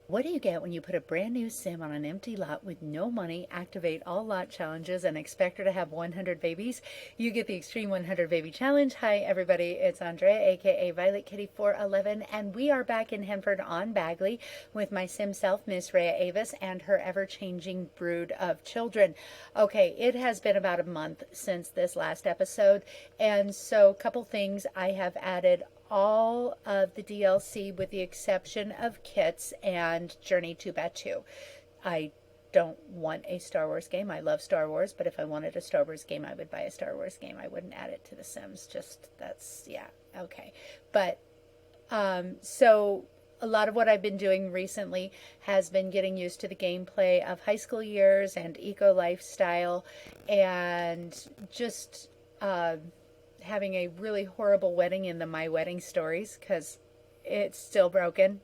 What do you get when you put a brand new sim on an empty lot with no money, activate all lot challenges, and expect her to have 100 babies? You get the Extreme 100 Baby Challenge. Hi, everybody. It's Andrea, aka Violet Kitty 411, and we are back in Henford on Bagley with my sim self, Miss Rhea Avis, and her ever-changing brood of children. Okay, it has been about a month since this last episode, and so a couple things I have added all of the DLC with the exception of Kits and Journey to Batuu. I don't want a Star Wars game. I love Star Wars, but if I wanted a Star Wars game, I would buy a Star Wars game. I wouldn't add it to The Sims. Just that's, yeah, okay. But so a lot of what I've been doing recently has been getting used to the gameplay of high school years and eco lifestyle and just having a really horrible wedding in the My Wedding Stories because it's still broken.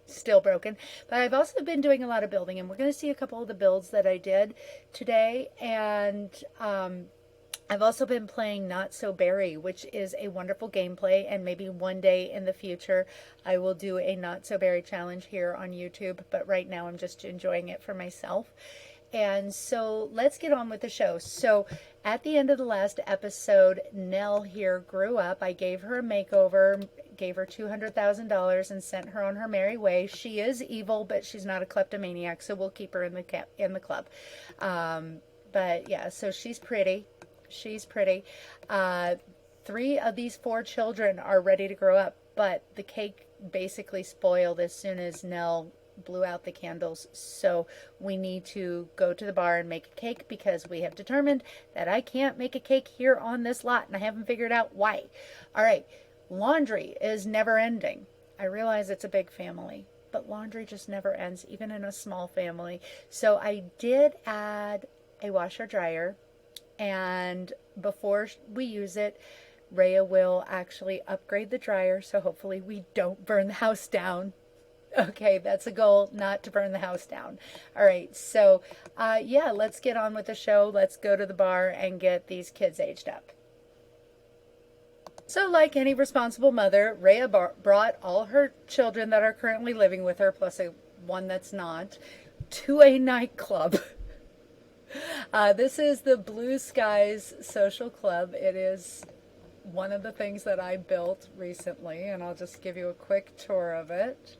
Still broken. But I've also been doing a lot of building, and we're going to see a couple of the builds that I did today. And I've also been playing Not So Berry, which is a wonderful gameplay, and maybe one day in the future I will do a Not So Berry challenge here on YouTube, but right now I'm just enjoying it for myself. And so let's get on with the show. So at the end of the last episode, Nell here grew up. I gave her a makeover, gave her $200,000 and sent her on her merry way. She is evil, but she's not a kleptomaniac, so we'll keep her in the club. But yeah, so she's pretty. She's pretty. 3 of these 4 children are ready to grow up, but the cake basically spoiled as soon as Nell blew out the candles, so we need to go to the bar and make a cake because we have determined that I can't make a cake here on this lot, and I haven't figured out why. All right, laundry is never ending. I realize it's a big family, but laundry just never ends, even in a small family. So I did add a washer dryer, and before we use it, Rhea will actually upgrade the dryer, so hopefully we don't burn the house down. Okay, that's a goal, not to burn the house down. All right, so yeah, let's get on with the show. Let's go to the bar and get these kids aged up. So like any responsible mother, Rhea brought all her children that are currently living with her, plus one that's not, to a nightclub. This is the Blue Skies Social Club. It is one of the things that I built recently, and I'll just give you a quick tour of it.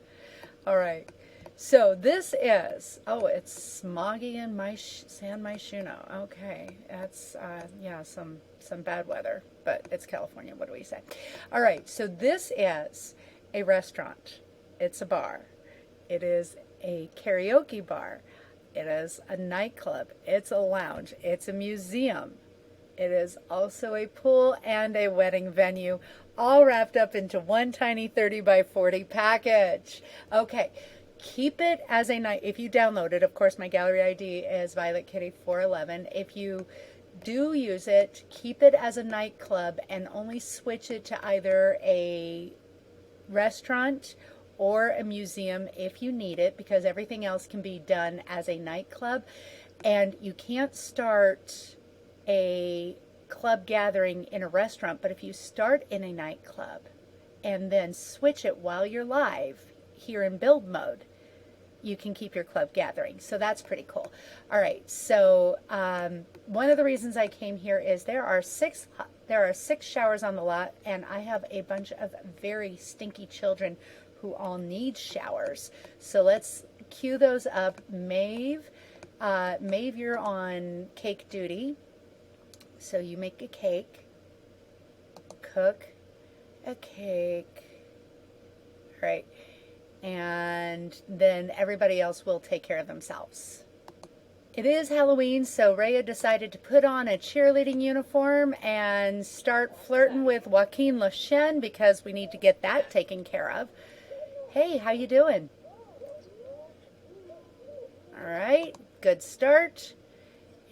All right, so this is, oh, it's smoggy in my San Myshuno. Okay, that's, yeah, some bad weather, but it's California, what do we say? All right, so this is a restaurant. It's a bar. It is a karaoke bar. It is a nightclub. It's a lounge. It's a museum. It is also a pool and a wedding venue, all wrapped up into one tiny 30 by 40 package. Okay, keep it as a night. If you download it, of course, my gallery ID is Violet Kitty 411. If you do use it, keep it as a nightclub and only switch it to either a restaurant or a museum if you need it, because everything else can be done as a nightclub. And you can't start a club gathering in a restaurant, but if you start in a nightclub and then switch it while you're live here in build mode, you can keep your club gathering. So that's pretty cool. All right, so one of the reasons I came here is there are 6 showers on the lot, and I have a bunch of very stinky children who all need showers. So let's cue those up. Maeve, you're on cake duty. So you make a cake, cook a cake, all right, and then everybody else will take care of themselves. It is Halloween, so Rhea decided to put on a cheerleading uniform and start flirting with Joaquin Lashen because we need to get that taken care of. Hey, how you doing? All right, good start.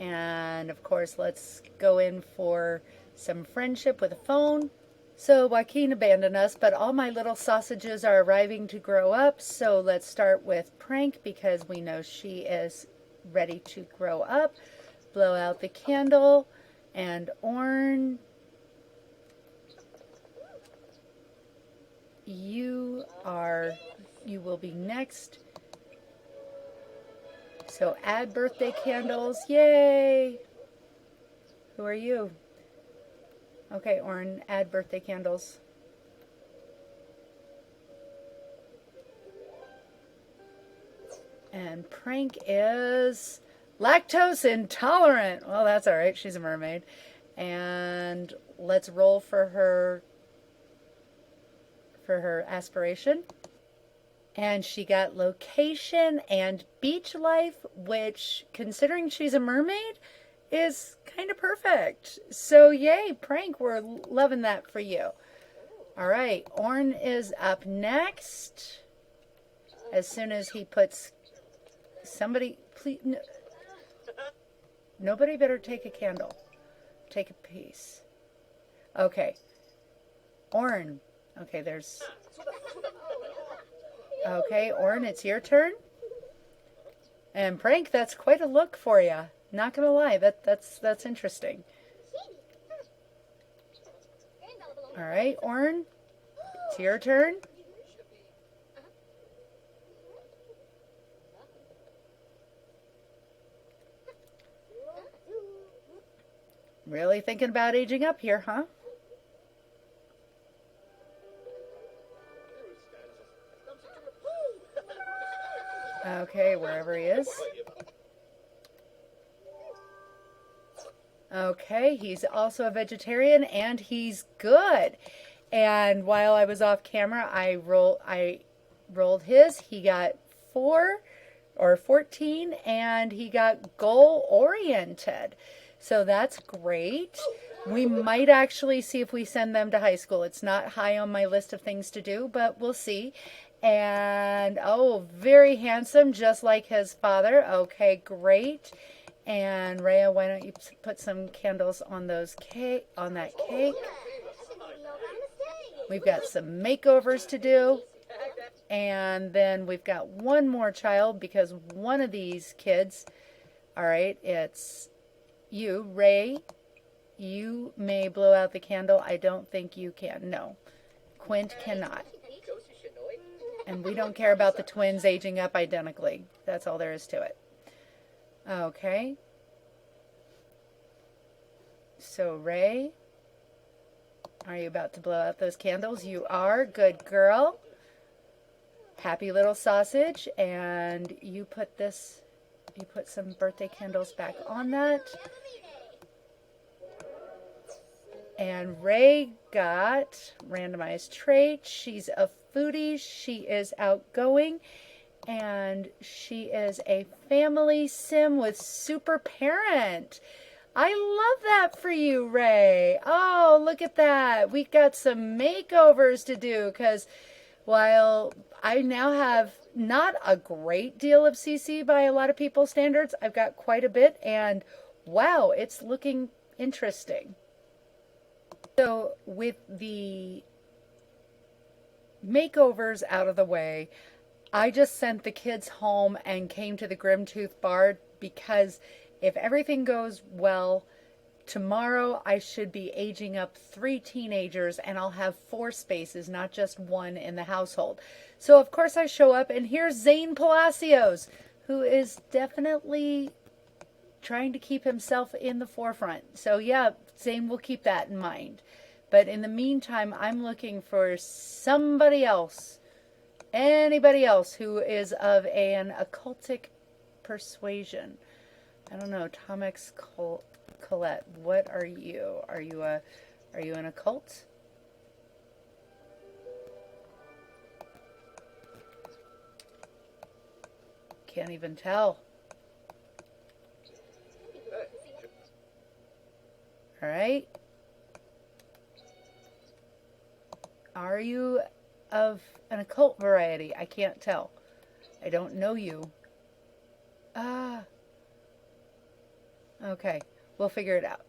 And of course, let's go in for some friendship with a phone. So Joaquin abandoned us, but all my little sausages are arriving to grow up. So let's start with Prank because we know she is ready to grow up. Blow out the candle. And Orn, you will be next So add birthday candles. Yay! Who are you? Okay, Orin, add birthday candles. And Prank is lactose intolerant. Well, that's all right. She's a mermaid. And let's roll for her aspiration. And she got location and beach life, which, considering she's a mermaid, is kind of perfect. So yay, Prank, we're loving that for you. All right, Orn is up next. As soon as he puts somebody, please, no, nobody better take a candle. Take a piece. Okay. Orn. Okay, there's... Okay, Orn, it's your turn. And Prank, that's quite a look for you. Not gonna lie, that's interesting. All right, Orn, it's your turn. Really thinking about aging up here, huh? Okay, wherever he is. Okay, he's also a vegetarian and he's good. And while I was off camera, I rolled his. He got 4 or 14 and he got goal oriented. So that's great. We might actually see if we send them to high school. It's not high on my list of things to do, but we'll see. And oh, very handsome, just like his father. Okay, great. And Rhea, why don't you put some candles on that cake? We've got some makeovers to do. And then we've got one more child because one of these kids, all right, it's you, Ray. You may blow out the candle. I don't think you can. No, Quint cannot. And we don't care about the twins aging up identically. That's all there is to it. Okay. So, Ray, are you about to blow out those candles? You are. Good girl. Happy little sausage. And you put some birthday candles back on that. And Ray got randomized traits. She's a foodie. She is outgoing. And she is a family sim with super parent. I love that for you, Ray. Oh, look at that. We've got some makeovers to do because while I now have not a great deal of CC by a lot of people's standards, I've got quite a bit. And wow, it's looking interesting. So with the makeovers out of the way, I just sent the kids home and came to the Grimtooth Bar because if everything goes well, tomorrow I should be aging up 3 teenagers and I'll have 4 spaces, not just 1 in the household. So of course I show up and here's Zane Palacios, who is definitely trying to keep himself in the forefront. So yeah, Zane will keep that in mind. But in the meantime, I'm looking for somebody else, anybody else who is of an occultic persuasion. I don't know, Tomix Colette, what are you? Are you an occult? Can't even tell. All right. Are you of an occult variety? I can't tell. I don't know you. Okay. We'll figure it out.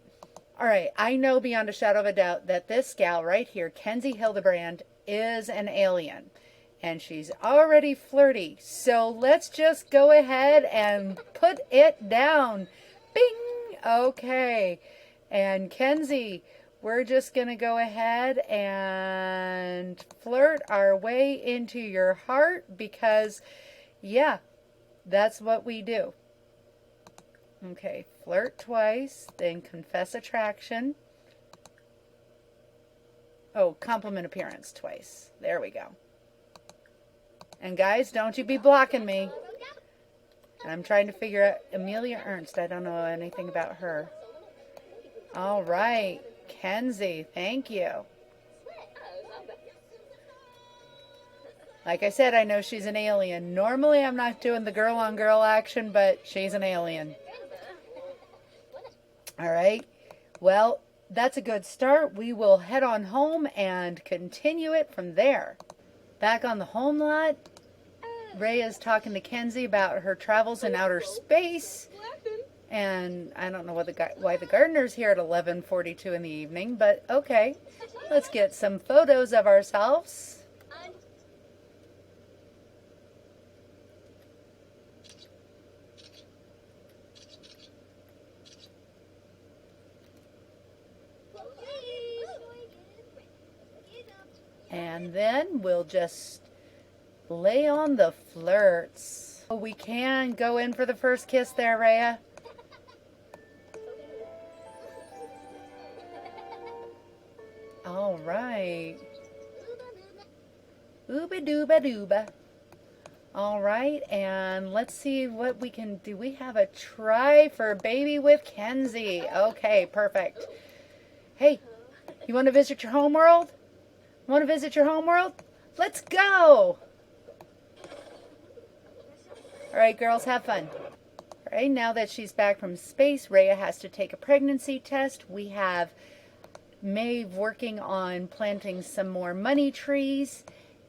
All right. I know beyond a shadow of a doubt that this gal right here, Kenzie Hildebrand, is an alien. And she's already flirty. So let's just go ahead and put it down. Bing! Okay. And Kenzie, we're just going to go ahead and flirt our way into your heart because, yeah, that's what we do. Okay, flirt twice, then confess attraction. Oh, compliment appearance twice. There we go. And guys, don't you be blocking me. And I'm trying to figure out Amelia Ernst. I don't know anything about her. All right, Kenzie, thank you. Like I said, I know she's an alien. Normally, I'm not doing the girl-on-girl action, but she's an alien. All right. Well, that's a good start. We will head on home and continue it from there. Back on the home lot, Ray is talking to Kenzie about her travels in outer space. And I don't know why the gardener's here at 11:42 in the evening, but okay. Let's get some photos of ourselves. And then we'll just lay on the flirts. Oh, we can go in for the first kiss there, Rhea. All right. Ooba dooba dooba. All right, and let's see what we can do. We have a try for baby with Kenzie. Okay, perfect. Hey, you want to visit your homeworld? Want to visit your homeworld? Let's go! All right, girls, have fun. All right, now that she's back from space, Rhea has to take a pregnancy test. We have Maeve working on planting some more money trees.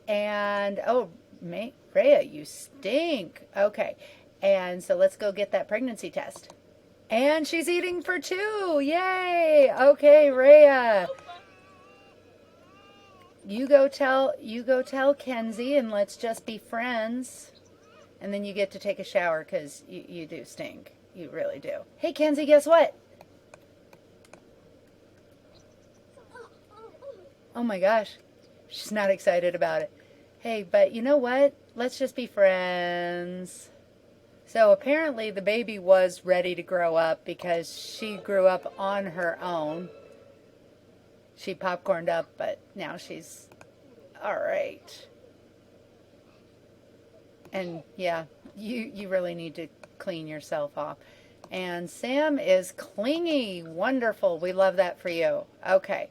And, oh, Rhea, you stink. Okay, and so let's go get that pregnancy test. And she's eating for two. Yay! Okay, Rhea. You go tell Kenzie, and let's just be friends. And then you get to take a shower because you do stink. You really do. Hey, Kenzie, guess what? Oh my gosh. She's not excited about it. Hey, but you know what? Let's just be friends. So apparently the baby was ready to grow up because she grew up on her own. She popcorned up, but now she's all right. And yeah, you really need to clean yourself off. And Sam is clingy. Wonderful. We love that for you. Okay.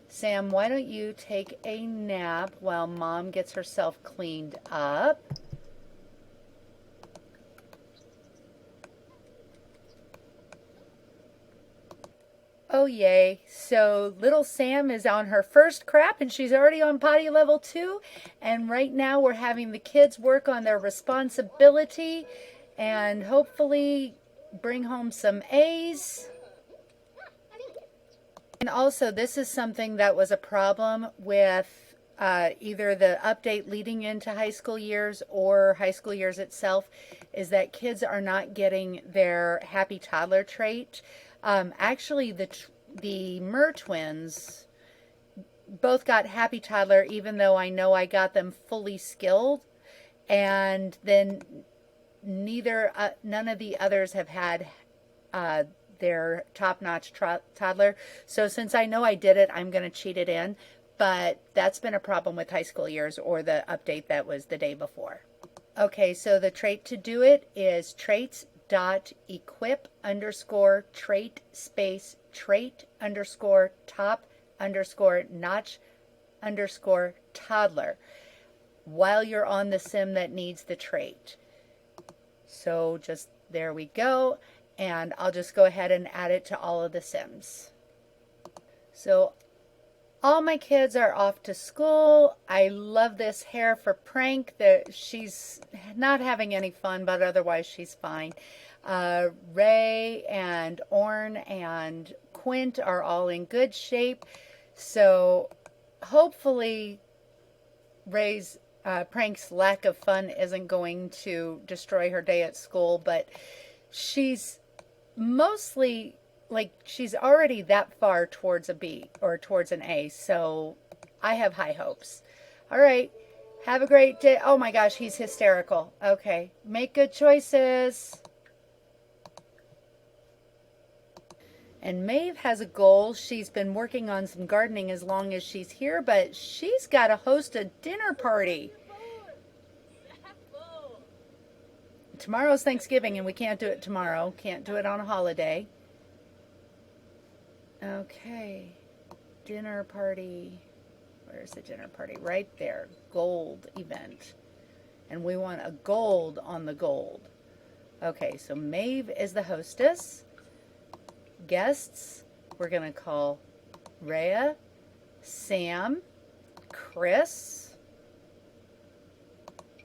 Sam, why don't you take a nap while Mom gets herself cleaned up? Oh, yay. So little Sam is on her first crap and she's already on potty level 2. And right now we're having the kids work on their responsibility and hopefully bring home some A's. And also, this is something that was a problem with either the update leading into high school years or high school years itself, is that kids are not getting their happy toddler trait. Actually, the Murr twins both got happy toddler, even though I know I got them fully skilled. And then none of the others have had their top-notch toddler. So since I know I did it, I'm going to cheat it in. But that's been a problem with high school years or the update that was the day before. Okay, so the trait to do it is traits.equip_trait space trait_top_notch_toddler while you're on the sim that needs the trait. So just there we go. And I'll just go ahead and add it to all of the sims. So all my kids are off to school. I love this hair for prank. She's not having any fun, but otherwise she's fine. Ray and Orn and Quint are all in good shape. So hopefully Ray's prank's lack of fun isn't going to destroy her day at school, but she's mostly, like, she's already that far towards a B or towards an A, so I have high hopes. All right, have a great day. Oh my gosh, he's hysterical. Okay, make good choices. And Maeve has a goal. She's been working on some gardening as long as she's here, but she's got to host a dinner party. Tomorrow's Thanksgiving, and we can't do it tomorrow. Can't do it on a holiday. Okay. Dinner party. Where's the dinner party? Right there. Gold event. And we want a gold on the gold. Okay, so Maeve is the hostess. Guests, we're going to call Rhea, Sam, Chris,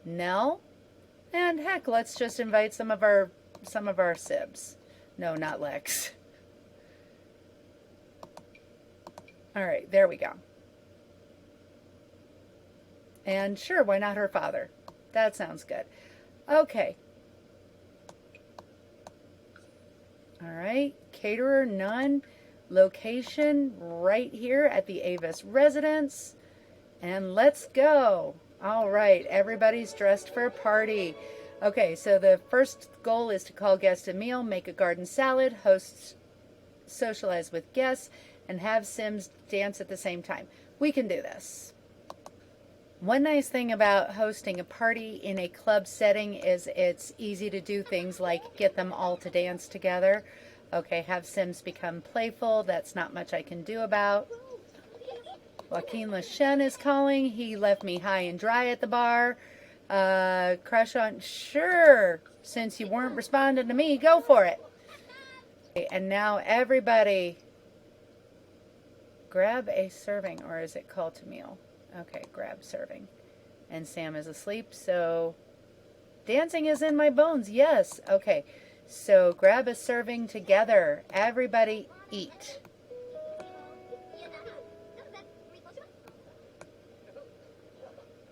Nell, and heck, let's just invite some of our sibs. No, not Lex. All right, there we go. And sure, why not her father? That sounds good. Okay. All right, caterer, none. Location, right here at the Avis residence. And let's go. All right, everybody's dressed for a party. Okay, so the first goal is to call guests a meal, make a garden salad, host, socialize with guests, and have Sims dance at the same time. We can do this. One nice thing about hosting a party in a club setting is it's easy to do things like get them all to dance together. Okay, have Sims become playful. That's not much I can do about. Joaquin Lashen is calling. He left me high and dry at the bar. Crush on, sure. Since you weren't responding to me, go for it. And now everybody grab a serving, or is it call to meal? Okay, grab serving. And Sam is asleep, so dancing is in my bones, yes. Okay, so grab a serving together. Everybody eat.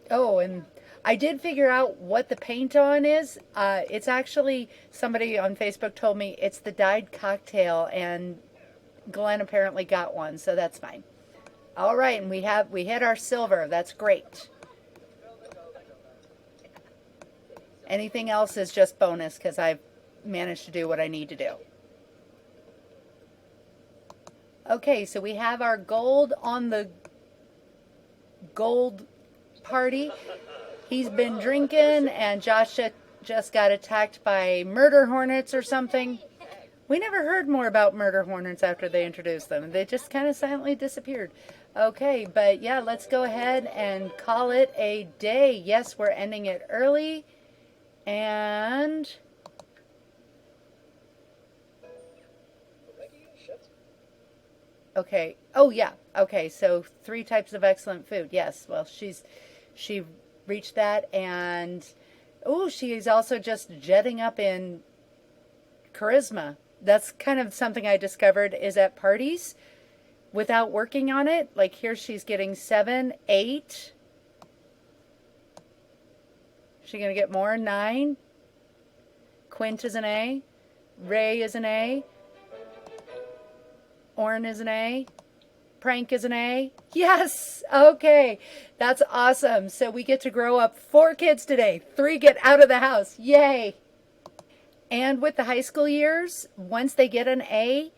Oh, and I did figure out what the paint on is. It's actually, somebody on Facebook told me it's the dyed cocktail, and Glenn apparently got one, so that's fine. All right, and we hit our silver. That's great. Anything else is just bonus because I've managed to do what I need to do. Okay, so we have our gold on the gold party. He's been drinking, and Josh just got attacked by murder hornets or something. We never heard more about murder hornets after they introduced them. They just kind of silently disappeared. Okay, but yeah, let's go ahead and call it a day. Yes, we're ending it early. And okay. Oh yeah. Okay, so 3 types of excellent food. Yes. Well, she reached that, and oh, she's also just jetting up in charisma. That's kind of something I discovered is at parties without working on it. Like here she's getting 7, 8. She gonna get more? 9. Quint is an A. Ray is an A. Orrin is an A. Prank is an A. Yes. Okay. That's awesome. So we get to grow up 4 kids today. 3 get out of the house. Yay. And with the high school years, once they get an A,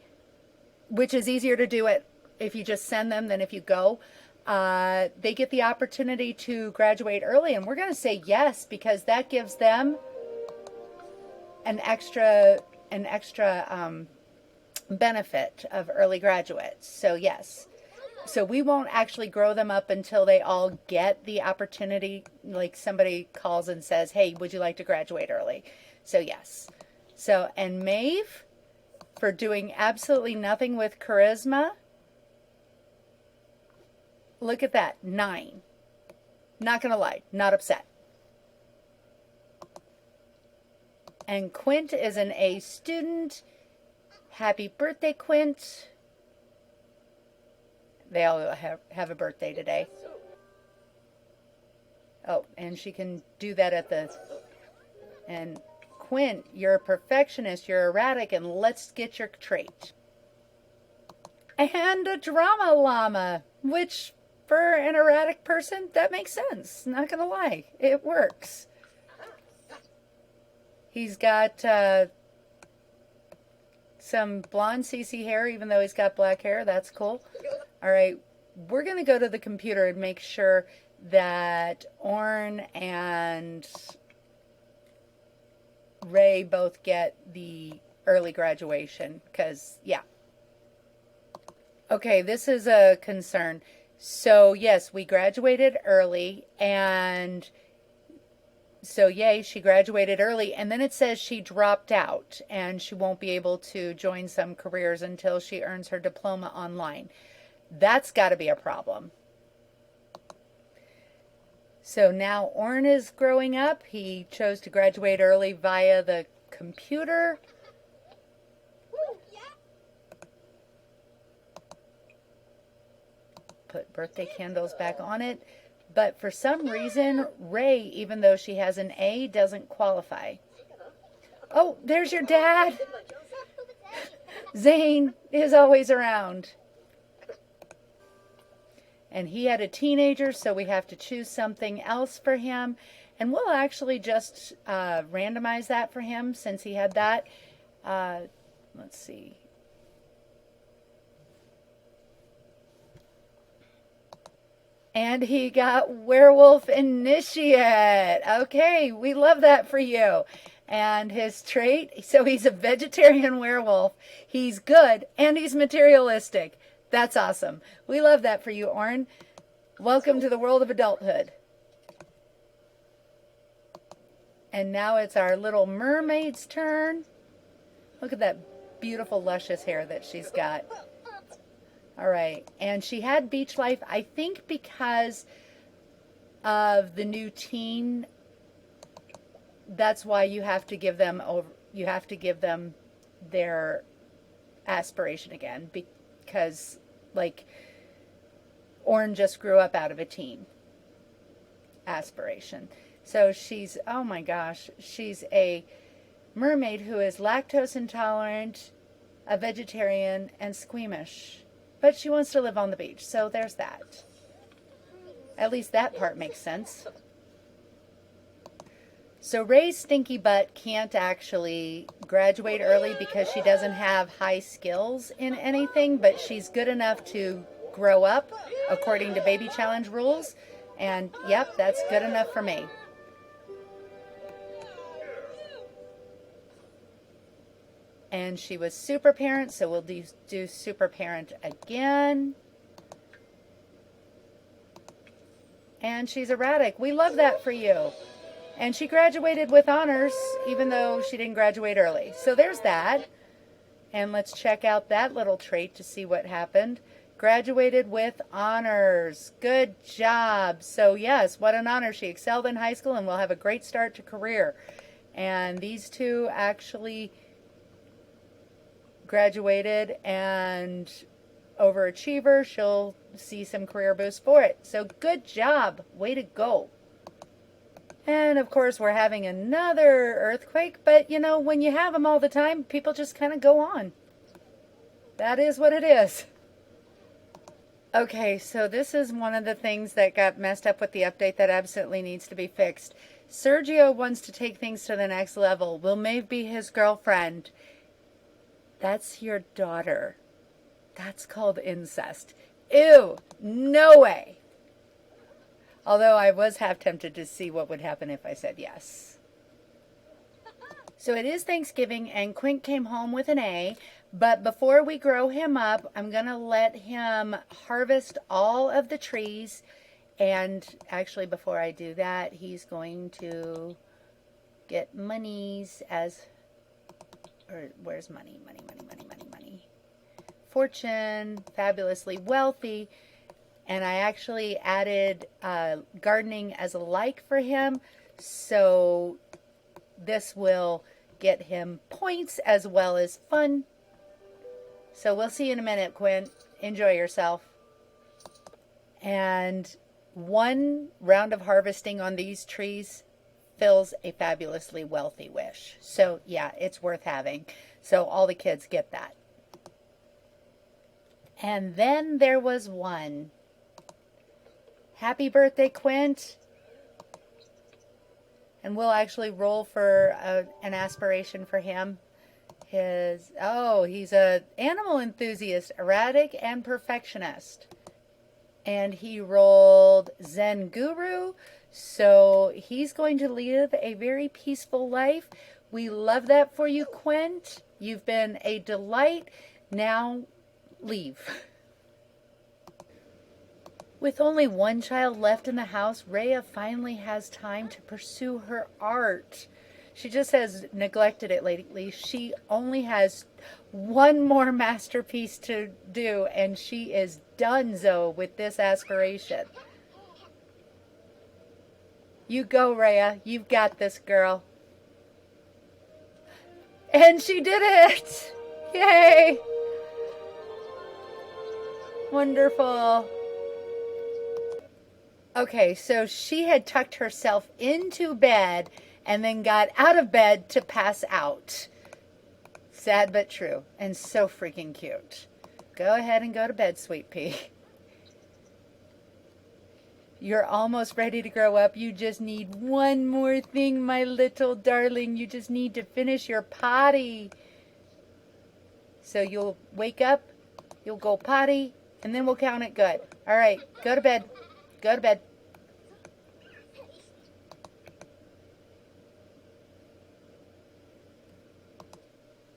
which is easier to do it if you just send them than if you go, they get the opportunity to graduate early. And we're going to say yes, because that gives them an extra benefit of early graduates. So yes. So we won't actually grow them up until they all get the opportunity, like somebody calls and says, hey, would you like to graduate early? So yes. So, and Maeve, for doing absolutely nothing with charisma, look at that, 9. Not gonna lie, not upset. And Quint is an A student. Happy birthday, Quint. They all have a birthday today. Oh, and she can do that at the... And Quint, you're a perfectionist, you're erratic, and let's get your trait. And a drama llama, which for an erratic person, that makes sense. Not gonna lie, it works. some blonde CC hair, even though he's got black hair. That's cool. All right, we're going to go to the computer and make sure that Orn and Ray both get the early graduation, because, yeah. Okay, this is a concern. So, yes, we graduated early, and so, yay, she graduated early, and then it says she dropped out, and she won't be able to join some careers until she earns her diploma online. That's got to be a problem. So now Orn is growing up. He chose to graduate early via the computer. Put birthday candles back on it. But for some reason, Ray, even though she has an A, doesn't qualify. Oh, there's your dad. Zane is always around. And he had a teenager, so we have to choose something else for him. And we'll actually just randomize that for him since he had that. Let's see. And he got Werewolf Initiate. Okay, we love that for you. And his trait, so he's a vegetarian werewolf. He's good, and he's materialistic. That's awesome. We love that for you, Orn. Welcome to the world of adulthood. And now it's our little mermaid's turn. Look at that beautiful, luscious hair that she's got. All right, and she had beach life, I think, because of the new teen. That's why you have to give them their aspiration again, because like Orn just grew up out of a teen aspiration. So she's, oh my gosh, she's a mermaid who is lactose intolerant, a vegetarian, and squeamish. But she wants to live on the beach, so there's that. At least that part makes sense. So Ray's stinky butt can't actually graduate early because she doesn't have high skills in anything, but she's good enough to grow up according to Baby Challenge rules. And yep, that's good enough for me. And she was super parent, so we'll do super parent again. And she's erratic. We love that for you. And she graduated with honors, even though she didn't graduate early. So there's that. And let's check out that little trait to see what happened. Graduated with honors. Good job. So yes, what an honor. She excelled in high school and will have a great start to career. And these two actually graduated, and overachiever, she'll see some career boost for it. So good job. Way to go. And of course we're having another earthquake, but you know, when you have them all the time, people just kind of go on. That is what it is. Okay, so this is one of the things that got messed up with the update that absolutely needs to be fixed. Sergio wants to take things to the next level. Will Maeve be his girlfriend? That's your daughter. That's called incest. Ew, no way. Although I was half tempted to see what would happen if I said yes. So it is Thanksgiving, and Quint came home with an A. But before we grow him up, I'm going to let him harvest all of the trees. And actually, before I do that, he's going to get monies as... Or where's money? Money. Fortune, fabulously wealthy. And I actually added gardening as a like for him. So this will get him points as well as fun. So we'll see you in a minute, Quinn. Enjoy yourself. And one round of harvesting on these trees fills a fabulously wealthy wish. So yeah, it's worth having. So all the kids get that. And then there was one. Happy birthday, Quint. And we'll actually roll for an aspiration for him. He's a animal enthusiast, erratic, and perfectionist. And he rolled Zen Guru, so he's going to live a very peaceful life. We love that for you, Quint. You've been a delight. Now leave. With only one child left in the house, Rhea finally has time to pursue her art. She just has neglected it lately. She only has one more masterpiece to do, and she is donezo with this aspiration. You go, Rhea. You've got this, girl. And she did it! Yay! Wonderful. Okay, so she had tucked herself into bed and then got out of bed to pass out. Sad but true, and so freaking cute. Go ahead and go to bed, sweet pea. You're almost ready to grow up. You just need one more thing, my little darling. You just need to finish your potty. So you'll wake up, you'll go potty, and then we'll count it good. All right, go to bed. Go to bed.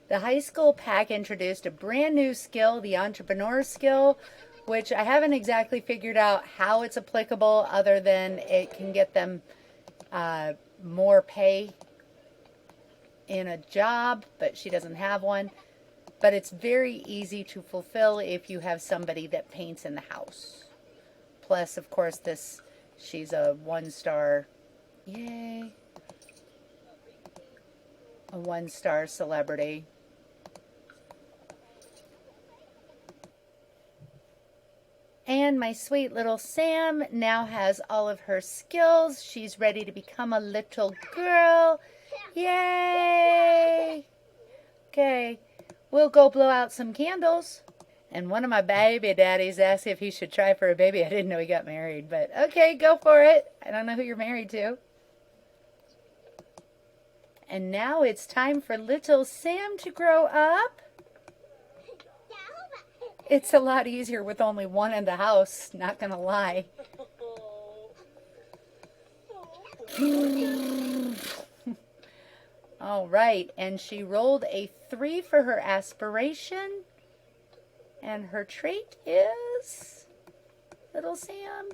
The high school pack introduced a brand new skill, the entrepreneur skill, which I haven't exactly figured out how it's applicable other than it can get them more pay in a job, but she doesn't have one. But it's very easy to fulfill if you have somebody that paints in the house. Plus, of course, she's a 1-star, yay, a 1-star celebrity. And my sweet little Sam now has all of her skills. She's ready to become a little girl. Yay! Okay, we'll go blow out some candles. And one of my baby daddies asked if he should try for a baby. I didn't know he got married, but okay, go for it. I don't know who you're married to. And now it's time for little Sam to grow up. It's a lot easier with only one in the house, not gonna lie. All right, and she rolled a 3 for her aspiration. And her trait is little Sam.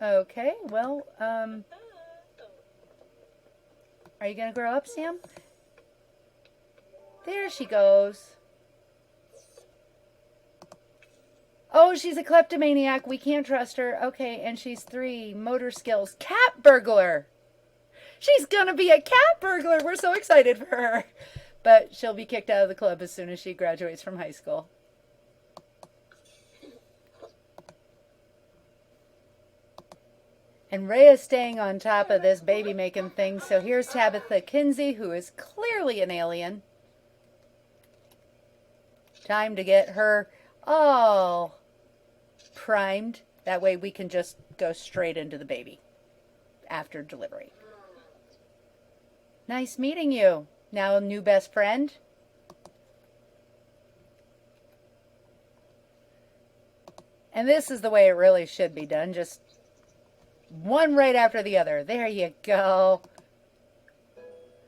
Okay, well, are you gonna grow up, Sam? There she goes. Oh, she's a kleptomaniac. We can't trust her. Okay, and she's 3. Motor skills. Cat burglar. She's gonna be a cat burglar. We're so excited for her. But she'll be kicked out of the club as soon as she graduates from high school. And Rhea's staying on top of this baby making thing. So here's Tabitha Kinsey, who is clearly an alien. Time to get her all primed. That way we can just go straight into the baby after delivery. Nice meeting you. Now a new best friend. And this is the way it really should be done. Just one right after the other. There you go.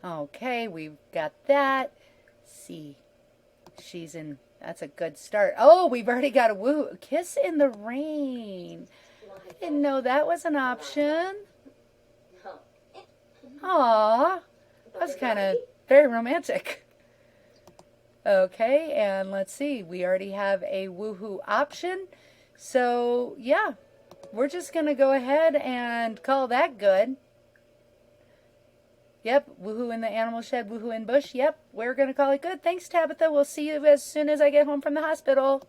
Okay, we've got that. Let's see. She's in. That's a good start. Oh, we've already got a woo. Kiss in the rain. I didn't know that was an option. Aw. That's kind of very romantic. Okay, and let's see. We already have a woohoo option. So, yeah. We're just going to go ahead and call that good. Yep, woohoo in the animal shed, woohoo in bush. Yep, we're going to call it good. Thanks, Tabitha. We'll see you as soon as I get home from the hospital.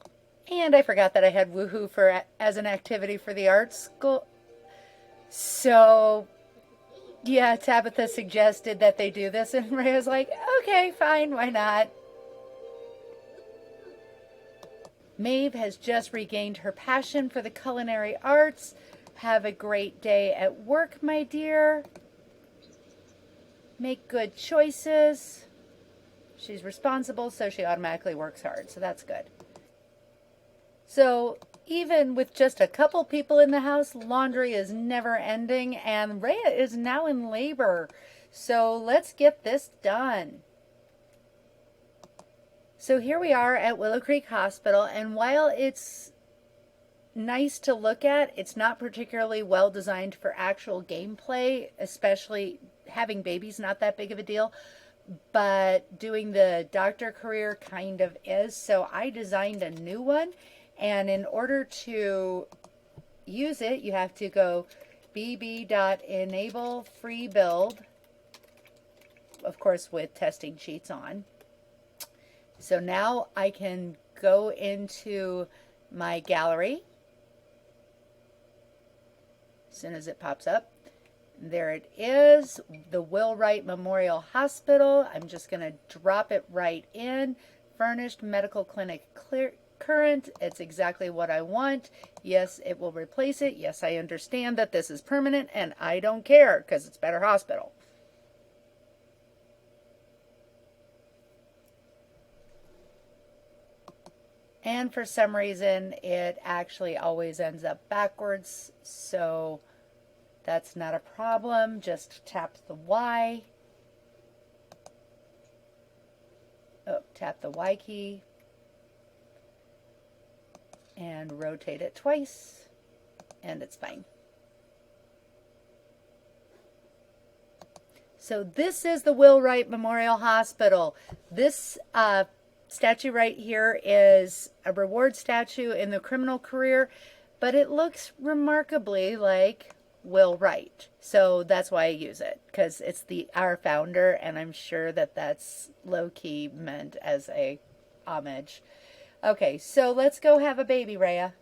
And I forgot that I had woohoo as an activity for the art school. So, yeah, Tabitha suggested that they do this, and Ray was like, okay, fine, why not? Maeve has just regained her passion for the culinary arts. Have a great day at work, my dear. make good choices. She's responsible, so she automatically works hard. So that's good. So even with just a couple people in the house, laundry is never ending. And Rhea is now in labor. So let's get this done. So here we are at Willow Creek Hospital. And while it's nice to look at, it's not particularly well designed for actual gameplay, especially having babies, not that big of a deal. But doing the doctor career kind of is. So I designed a new one. And in order to use it, you have to go bb.enable free build, of course, with testing sheets on. So now I can go into my gallery as soon as it pops up. There it is, the Will Wright Memorial Hospital. I'm just going to drop it right in. Furnished medical clinic current. It's exactly what I want. Yes, it will replace it. Yes, I understand that this is permanent, and I don't care because it's Better Hospital. And for some reason, it actually always ends up backwards, so that's not a problem. Just tap the Y. Oh, tap the Y key. And rotate it twice, and it's fine. So this is the Will Wright Memorial Hospital. This statue right here is a reward statue in the criminal career, but it looks remarkably like Will Wright. So that's why I use it, because it's our founder, and I'm sure that that's low-key meant as a homage. Okay, so let's go have a baby, Rhea.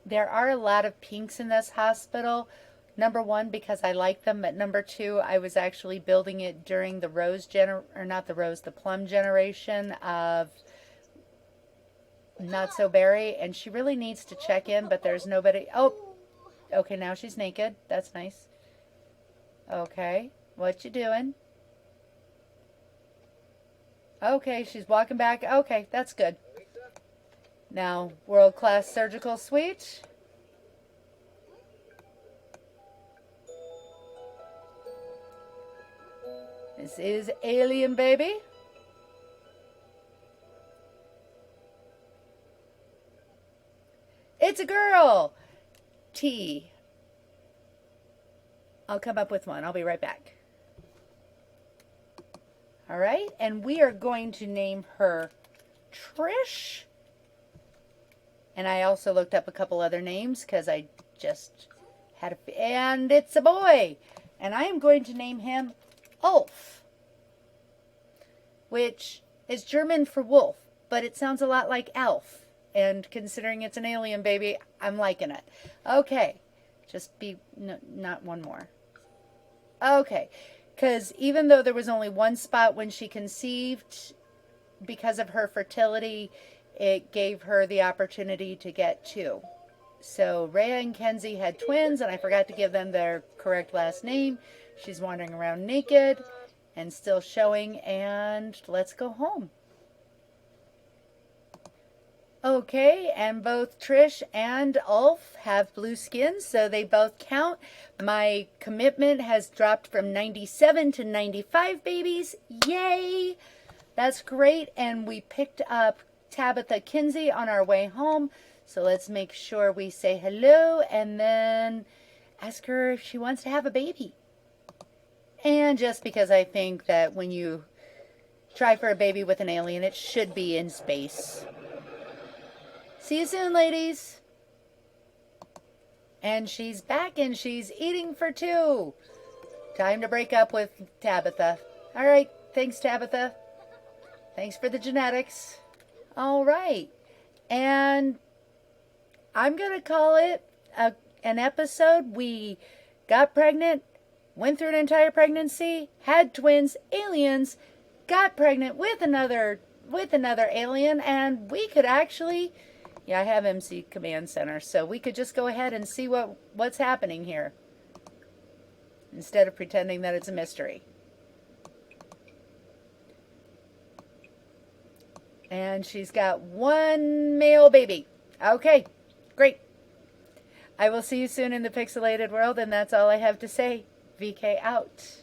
There are a lot of pinks in this hospital. Number one, because I like them, but number two, I was actually building it during the the plum generation of Not So Berry, and she really needs to check in, but there's nobody. Oh, okay, now she's naked. That's nice. Okay, what you doing? Okay, she's walking back. Okay, that's good. Now, world-class surgical suite. This is Alien Baby. It's a girl. T. I'll come up with one. I'll be right back. All right, and we are going to name her Trish. And I also looked up a couple other names because I just had and it's a boy. And I am going to name him Ulf, which is German for wolf, but it sounds a lot like Alf. And considering it's an alien baby, I'm liking it. Okay, not one more. Okay. Because even though there was only one spot when she conceived, because of her fertility, it gave her the opportunity to get two. So Rhea and Kenzie had twins, and I forgot to give them their correct last name. She's wandering around naked and still showing, and let's go home. Okay, and both Trish and Ulf have blue skin, so they both count. My commitment has dropped from 97 to 95 babies. Yay! That's great, and we picked up Tabitha Kinsey on our way home, so let's make sure we say hello and then ask her if she wants to have a baby. And just because I think that when you try for a baby with an alien, it should be in space. See you soon, ladies. And she's back and she's eating for two. Time to break up with Tabitha. All right. Thanks, Tabitha. Thanks for the genetics. All right. And I'm going to call it an episode. We got pregnant, went through an entire pregnancy, had twins, aliens, got pregnant with another alien, and we could actually... Yeah, I have MC Command Center, so we could just go ahead and see what's happening here. instead of pretending that it's a mystery. And she's got one male baby. Okay, great. I will see you soon in the pixelated world, and that's all I have to say. VK out.